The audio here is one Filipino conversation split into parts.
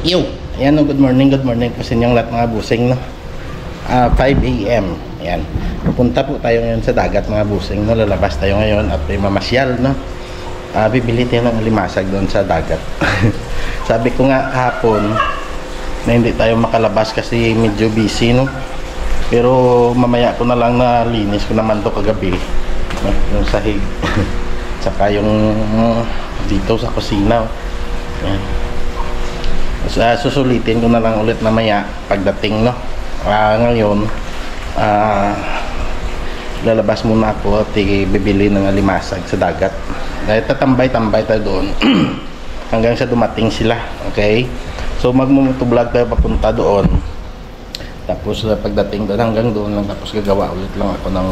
Yo! Ayan, no, good morning po sa inyong lahat mga busing, no? 5 AM. Ayan. Pupunta po tayo ngayon sa dagat mga busing, no? Lalabas tayo ngayon at may mamasyal, no? Bibili tayo ng alimasag doon sa dagat. Sabi ko nga hapon na hindi tayo makalabas kasi medyo busy, no? Pero mamaya ko na lang na linis ko naman to kagabi, no? Yung sahig. Saka yung dito sa kusina. Ayan. Susulitin ko na lang ulit mamaya pagdating, no? Ngayon lalabas muna ako at bibili ng alimasag sa dagat. Dahil tatambay-tambay tayo doon hanggang sa dumating sila. Okay, so magmumotovlog tayo papunta doon, tapos pagdating doon hanggang doon lang, tapos gagawa ulit lang ako ng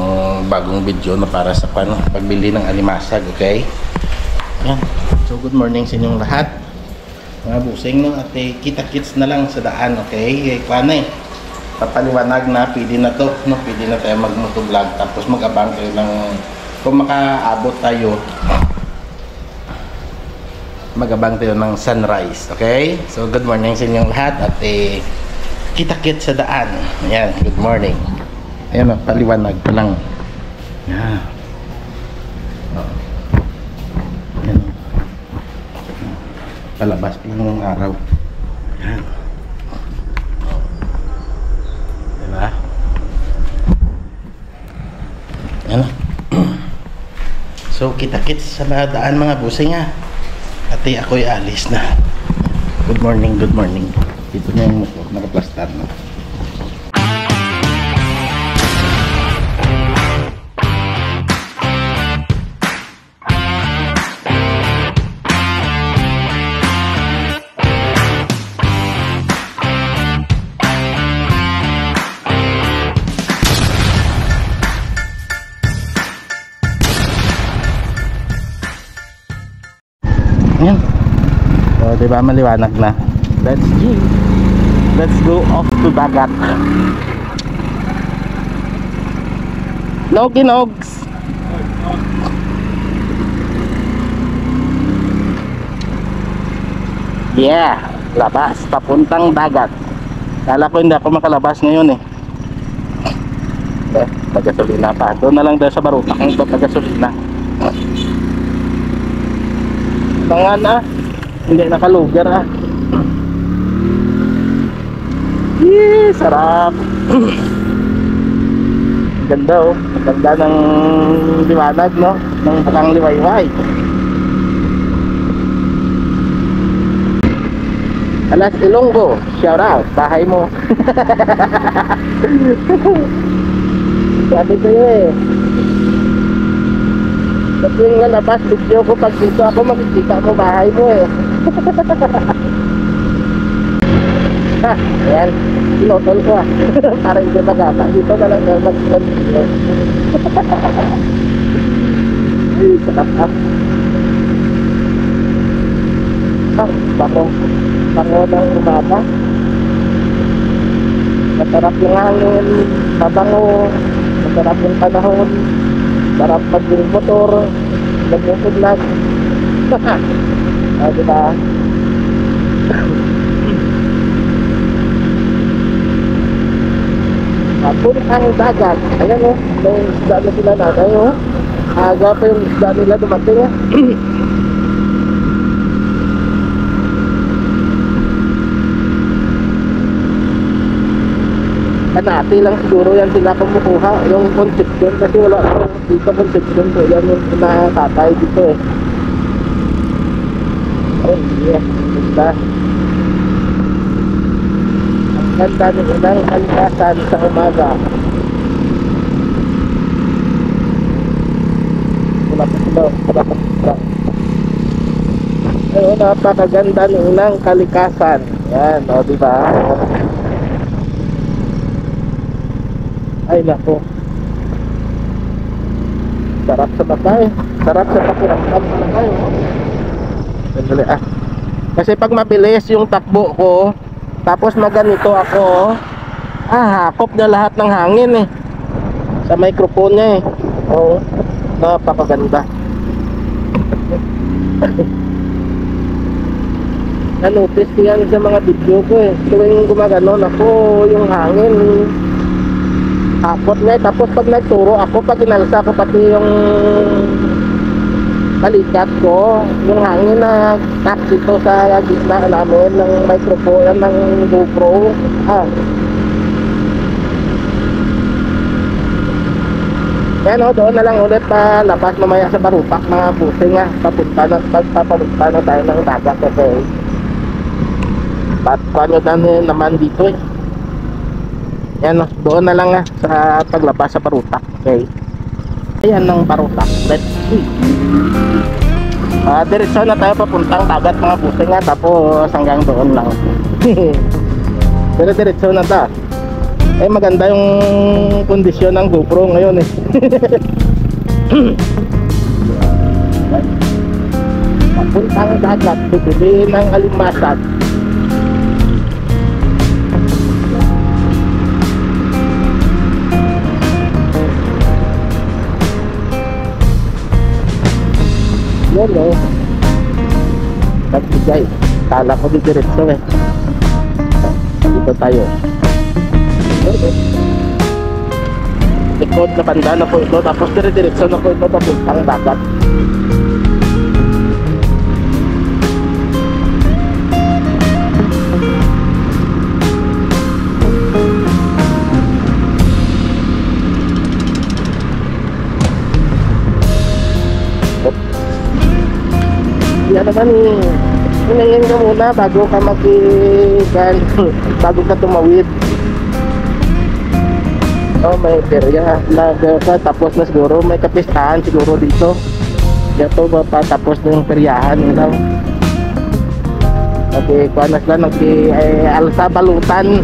bagong video na para sa pagbili ng alimasag. Okay, yan. So good morning sa inyong lahat mga busing, no? At kita-kits na lang sa daan. Okay, paano papaliwanag na pwede na to, no? Pwede na tayo magmotovlog, tapos mag-abang tayo ng kung makaabot tayo, mag-abang tayo ng sunrise. Okay, so good morning sa inyong lahat at kita-kits sa daan. Ayan, good morning. Ayan, paliwanag pa lang. Ayan. Palabas pa yung araw. Ayan. Diba? Ayan. So kita-kits sa daan mga busing, ha. At ako'y alis na. Good morning, good morning. Dito na yung motor, nakaplastar na. Yan. So, diba maliwanag na. Let's go off to dagat. Nogi nogs. Yeah, labas papuntang dagat. Kala ko hindi ako makalabas ngayon, pagasolina pa. Doon na lang daw sa Barutak ng pagasolina. Tangan, hindi nakalugar, Yee, sarap. Ganda, ganda ng liwanag, no? Ng bakang liwayway. Alas Ilonggo, shout out, bahay mo. Sabi ko kasi nga labas video ko, pag dito ako makikita mo bahay mo, ayan, pinotol ko, para hindi magata. Dito na lang mag-video. Sarap. Bango ng umama. Masarap yung hangin, mabango, masarap yung panahon. Sarap mag-motor, nag-motovlog. Diba? Puntang dagat. Ayan, may isda na sila natin, aga pa yung isda nila dumating, Kanati lang siguro yan sila kumukuha yung conception, kasi wala dito conception, so yan yung natatay dito, Oh yeah, ganda. Ang ganda ng ilang kalikasan sa umaga. Ayun, napakaganda ng ilang kalikasan. Yan, diba? Ay nako, sarap sa bakay, sarap sa pakiramdam sa bakay. Sandali, kasi pag mabilis yung takbo ko, tapos maganito ako, hakop na lahat ng hangin, sa microphone niya, napakaganda. Na-notice ko yan sa mga video ko eh. Tuwing gumaganon ako, yung hangin akot nga eh. Tapos pag nagturo ako, pag inalsa ko pati yung balikat ko, yung hangin na tap dito sa gitna namin ng microphone ng GoPro. Yan o, doon na lang ulit pa labas mamaya sa Barupak mga pusing nga. Papunta na tayo ng dagat kasi paano na naman dito eh. Yan o, doon na lang nga sa paglabas sa Barupak. Okay, ayan ng Barupak. Let's see. Diretso na tayo papuntang dagat mga pusing nga. Tapos hanggang doon lang. Pero diretso na ta. Eh maganda yung kondisyon ng GoPro ngayon eh. Papuntang dagat, bibili ng alimasag. Yan o, nagbigay. Kala ko didiretso eh. Dito tayo. Likod na banda na po ito. Tapos dire-diretso na po ito papuntang dagat. Yan naman eh. Hinayin ka muna bago ka bago ka tumawid. Oh, may perya tapos na siguro may kapistahan siguro dito. Dito ba pa tapos ng peryahan lang. Okay, kuanas lang alsa balutan.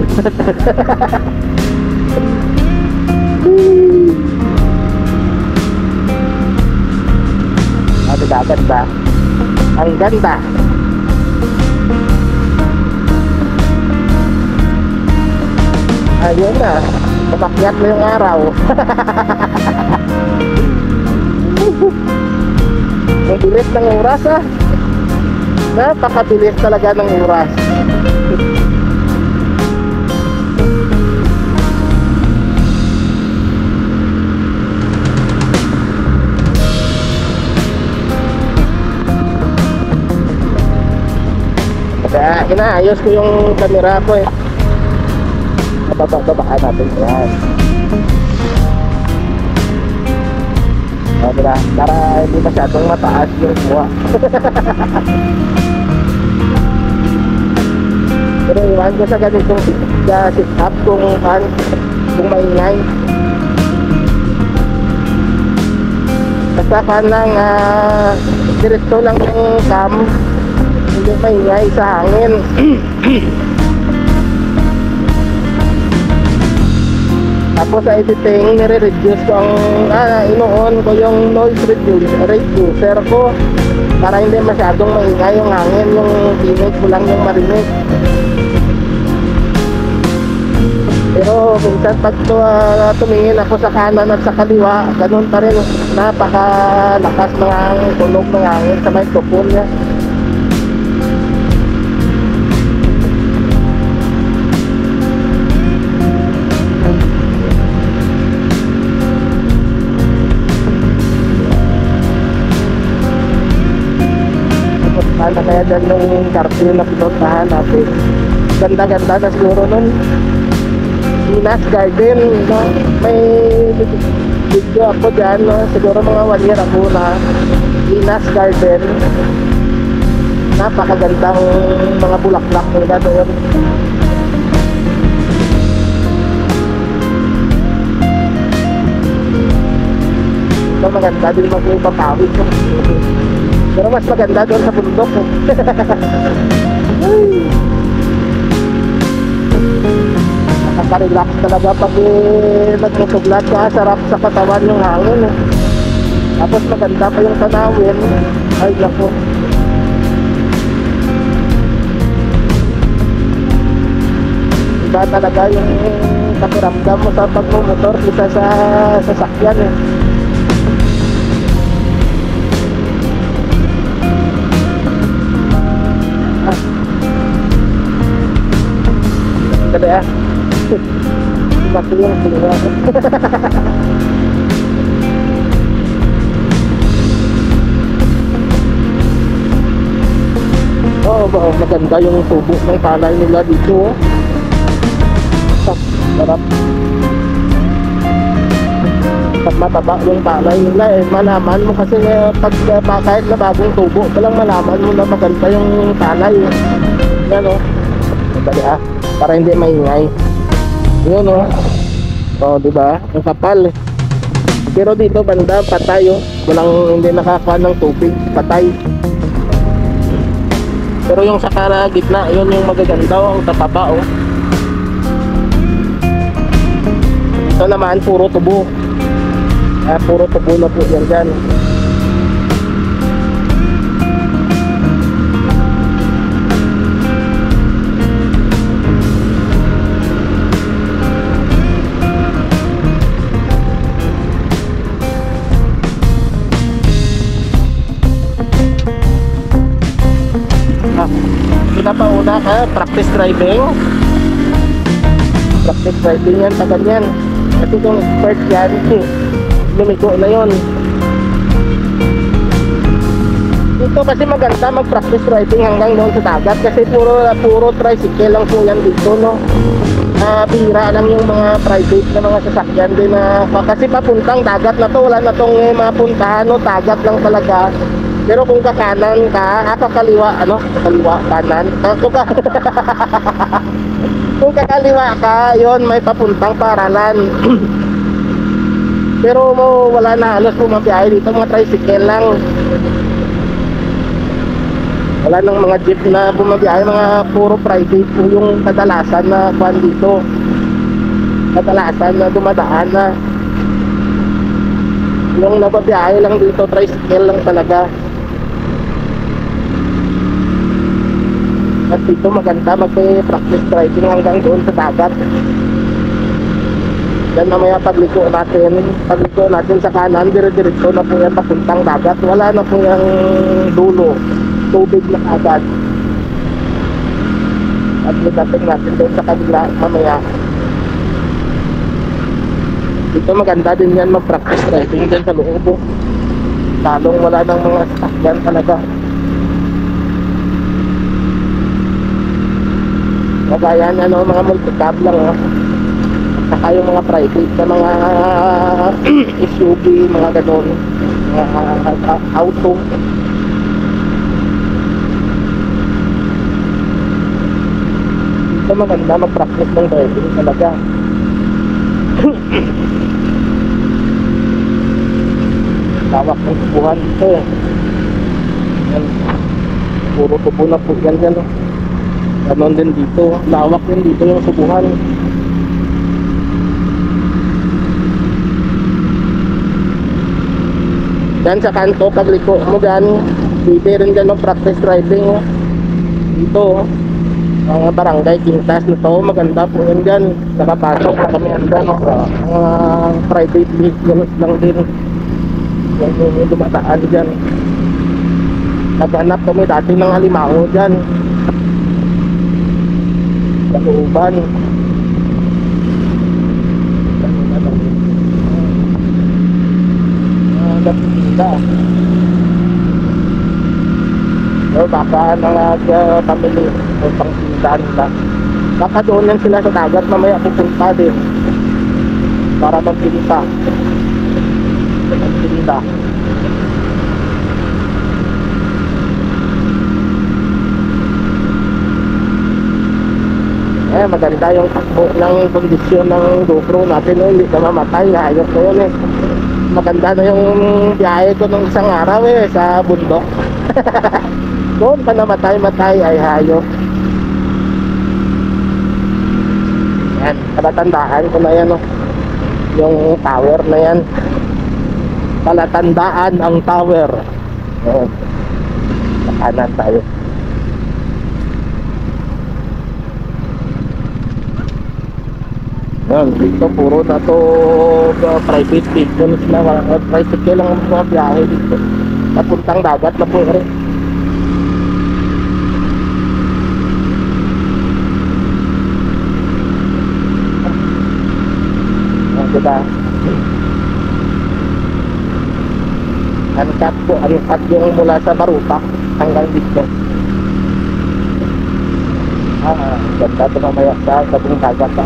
Dagat ba? Ang ganda. Ayun na, kumakyat na yung araw. Ang bilis ng oras ah. Napakabilis talaga ng oras. Kaya inaayos ko yung camera ko eh. Babaan natin yan. Diba? Para hindi masyadong mataas yung buwa. Pero iwan ko sa ganitong sit-up kung maingay. Basta ka lang diretso lang yung cam, hindi maingay sa hangin. Tapos sa editing, nire-reduce ko ang inoon ko yung noise reducer ko para hindi masyadong maingay yung hangin, yung tinig ko lang yung marinig. Pero minsan pag tumingin ako sa kanan at sa kaliwa, ganun pa rin, napakalakas mga tunog ng hangin sa microphone niya. Ano kaya dyan yung cartoon na pinuntahan natin? Ganda-ganda na siguro nun. Inas Garden, no? May video ako dyan, no? Siguro mga 1 year ago na Inas Garden. Napakagandang mga bulaklak nila doon. So maganda din magpapawid ko. Pero mas maganda doon sa bundok. Nakaka-relax talaga pag nagmusuglat ka. Sarap sa katawan yung hangin. Tapos maganda pa yung tanawin. Ay naku. Iba talaga yung pakiramdam mo sa pagmumotor kisa sa sasakyan eh. Dali ah. Mati yung sila. Oh, maganda yung tubo ng palay nila dito. Sarap. Pag mataba yung palay nila malaman mo kasi pag kahit na bagong tubo palang malaman mo na maganda yung palay. Yan o. Dali ah. Para hindi maingay. Yun o. O diba? Ang kapal. Pero dito banda patay o. Walang hindi nakakuha ng tubig. Patay. Pero yung sa gitna, yun yung magaganda o. Ang tataba o. Ito naman puro tubo. Puro tubo na po yan dyan. Kita pa una ka, practice driving. Practice driving yan, tagan yan. Kasi kung expert yan, lumiko na yun. Dito kasi maganda mag-practice driving hanggang doon sa dagat kasi puro tricycle lang po yan dito, no. Bihira lang yung mga private na mga sasakyan din na kasi papuntang dagat na to, wala na tong mapuntahan, no, dagat lang talaga. Pero kung kakanan ka, kakaliwa, kakaliwa, kanan, kung kakaliwa ka, yon may papuntang paralan. Pero wala na halos bumabiyahe dito, mga tricycle lang. Wala nang mga jeep na bumabiyahe, mga puro private po yung kadalasan na kuhan dito. Kadalasan na dumadaan na. Yung nababiyahe lang dito, tricycle lang talaga. At dito maganda mag-practice driving hanggang doon sa dagat. Then mamaya pagliko natin sa kanan, dire-diretso na po yan papuntang dagat. Wala na po yung dulo, tubig na agad. At dating natin doon sa kabila mamaya. Dito maganda din yan mag-practice driving dyan sa loob. Talong wala ng mga sasakyan talaga. Kagaya mga multicab lang saka yung mga private na mga SUV, mga ganon, mga auto. Ito maganda mag-practice ng driving talaga. Lawak ng tubuhan dito yan. Puro tubo na po yan dyan, no? Ganon din dito, lawak din dito yung subuhan. Yan sa kanto, pagliko mo dyan, pwede rin dyan mag-practice driving. Dito, mga barangay, Quintas na to, maganda po yan dyan. Nakapasok na kami handa, mga private vehicles lang din. Yung dumataan dyan. Naghanap kami dati ng halimaho dyan. Kalooban. Nagpipinda. O baka nag-family o pang-pindahan nila. Baka doon yan sila sa dagat, mamaya pupunta din para magpinta. Magpinta. Maganda yung takbo ng kondisyon ng GoPro natin, hindi ka mamatay, ayos na yun maganda na yung biyahe ko nung isang araw sa bundok. Doon pa namatay ay hayop. Yan, palatandaan ko na yan yung tower na yan, palatandaan ang tower. Sa kanan tayo. Yan, dito puro na to private vehicles na, tricycle lang ang mga biyahe dito. Papuntang dagat na po rin. Diba? Uncut po, uncut yung mula sa Barupak hanggang dito. Ganda ito mamaya sa tabing dagat ha.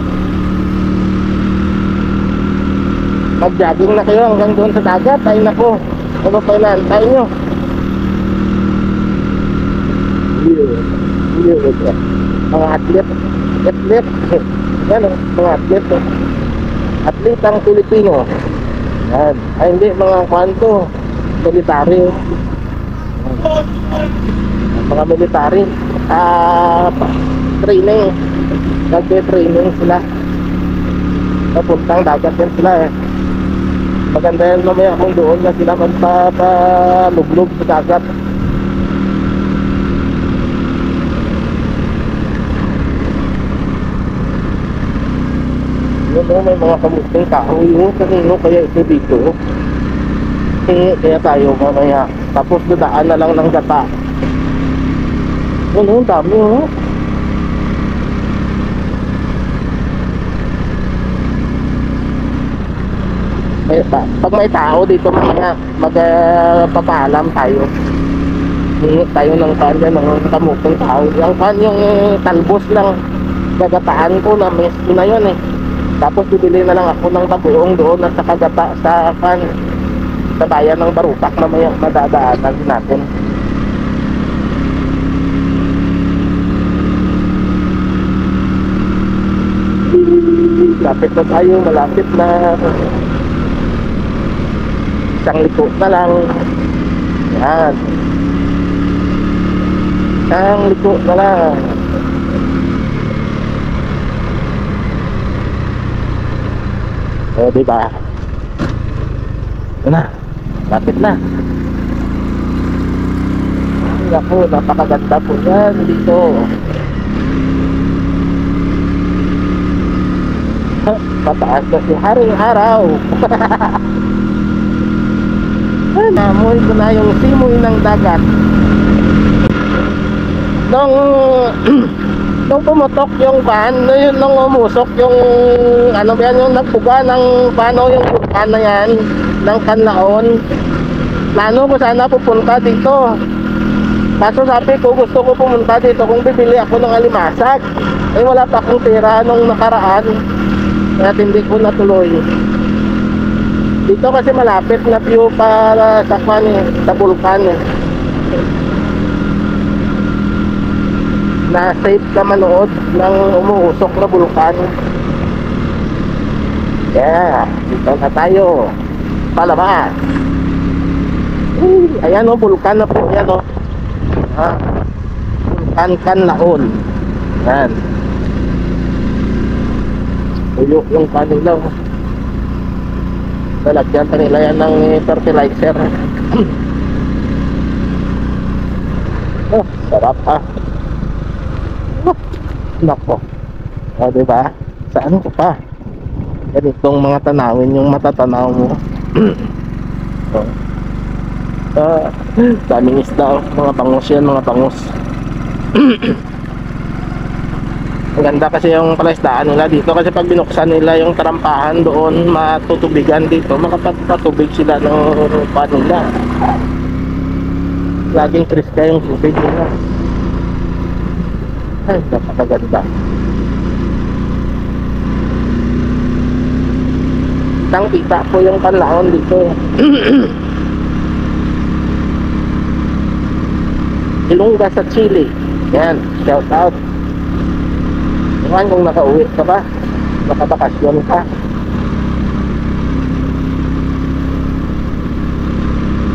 Mag-jogging na kayo hanggang doon sa dagat. Ay nako, ano pa inaantay nyo? Mga athlete yan o, mga athlete athlete ang Pilipino yan. Ay hindi, mga kwanto military, mga military training, nagbe-training sila papuntang dagat yan sila eh. Maganda yan mamaya kung doon na sila magpapalublog sa dagat. Yun o, may mga kamusting kahoy yung kanino kaya ito dito. Kaya tayo mamaya. Tapos dadaan na lang ng gata. Yun o, dami o. Pag may tao dito mamaya, magpapaalam tayo. Hingi tayo ng kanya ng kamusting kahoy. Ang kanyang talbos lang gagataan ko na mes na yun eh. Tapos bibili na lang ako ng tabuong doon at sa kagata sa bayan ng Barupak na may madadaanan natin. Lapit na tayo, malapit na. Isang liko na lang. Yan. Isang liko na lang. O, diba? Ito na. Lapit na. Ay, ako, napakaganda po yan dito. Pataas na si Haring Araw. Namoy ko na yung simoy ng dagat. Nung pumutok yung van, nung umusok yung ano ba yan, yung nagpuga ng paano yung vulkan na yan ng Canlaon. Plano ko sana pupunta dito. Kaso sabi ko, gusto ko pumunta dito kung bibili ako ng alimasag. Eh wala pa akong tira nung nakaraan, kaya hindi ko natuloy. Dito kasi malapit na view para sa sa vulkan eh. Na safe na manood ng umuusok na bulkan. Yeah, dito na tayo. Palabas. Ayan o, bulkan na po yan o. Bulkan Canlaon. Yan. Tuyo yung kanila o. Talagyan pa nila yan ng fertilizer. Oh, sarap ha. Nako. O, diba? Saan ko pa? Ganitong mga tanawin yung matatanaw mo. Daming isda. Mga bangus yan, mga bangus. Ang ganda kasi yung palaisdaan nila dito. Kasi pag binuksan nila yung tarampahan doon, matutubigan dito. Makapagpatubig sila ng panila. Laging kriska yung tubig nila. Ay, napakaganda. Kitang kita po yung Canlaon dito. Ilongga sa Chile. Yan, shout out. Ngayon kung nakauwi ka ba, nakabakasyon ka.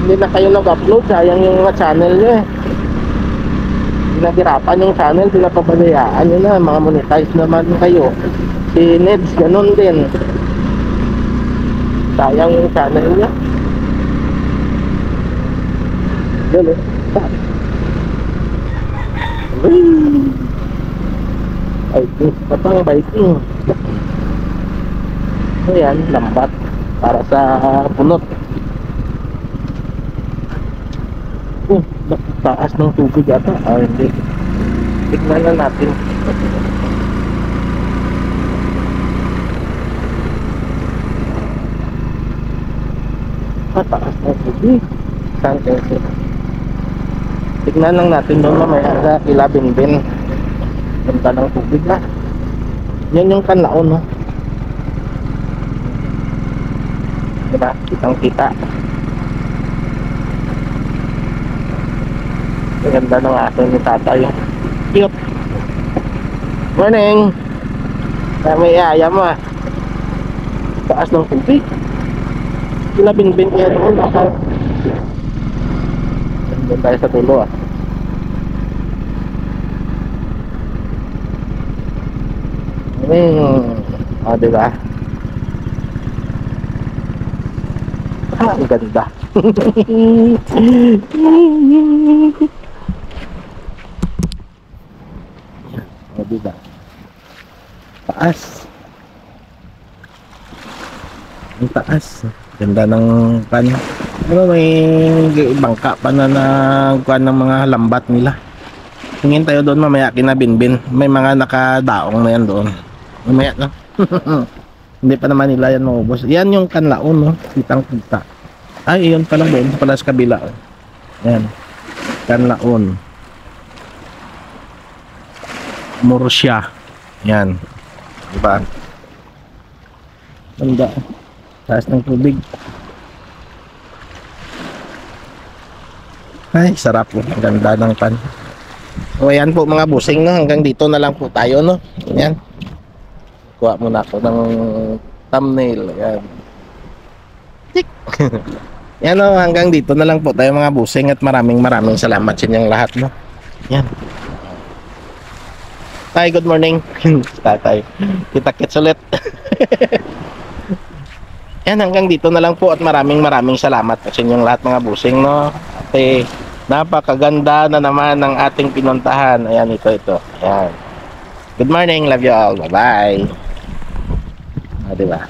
Hindi na kayo nag-upload, sayang yung mga channel nyo eh. Nagirapan yung channel, pinapabayaan nyo na, mga monetize naman kayo. Si Neds, ganun din. Sayang yung channel niya. Yun eh. Biking, patang biking. Ayan, lambat para sa punot. Taas ng tubig ata. Hindi. Tignan na natin. Napakataas ng tubig. San Quezon. Tignan lang natin doon mamaya sa Kila Binbin. Ganda ng tubig ha. Yan yung Kanlaon no. Diba? Kitang kita. Ang ganda ng aso ni tatay. Cute. Morning. May ayam mo ah. Taas ng tubig. Kila Binbin kaya doon. Doon tayo sa dulo ah. Diba? Ang ganda. Diba? Taas. Ang taas. Ganda ng pan. Pero may bangka pa na nagkuhan ng mga lambat nila. Tingin tayo doon mamaya kina Binbin. May mga nakadaong na yan doon. Mamaya no. Hindi pa naman nila yan maubos. Yan yung Kanlaon no. Kitang kita. Ay yun pala doon pala sa kabila. Yan. Kanlaon. Murcia. Yan. Diba? Ganda. Taas ng tubig. Ay, sarap po. Ang ganda ng pan. O yan po mga busing no. Hanggang dito na lang po tayo no. Yan. Kuha muna ako ng thumbnail. Yan. Tik. Yan o. Hanggang dito na lang po tayo mga busing. At maraming salamat sa inyong lahat no. Yan. Tay, good morning. Tatay. Kita-kits ulit. Yan, hanggang dito na lang po at maraming salamat sa inyong lahat mga busing no. At napakaganda na naman ng ating pinuntahan. Ayan, ito. Ayan. Good morning, love you all. Bye-bye. Diba?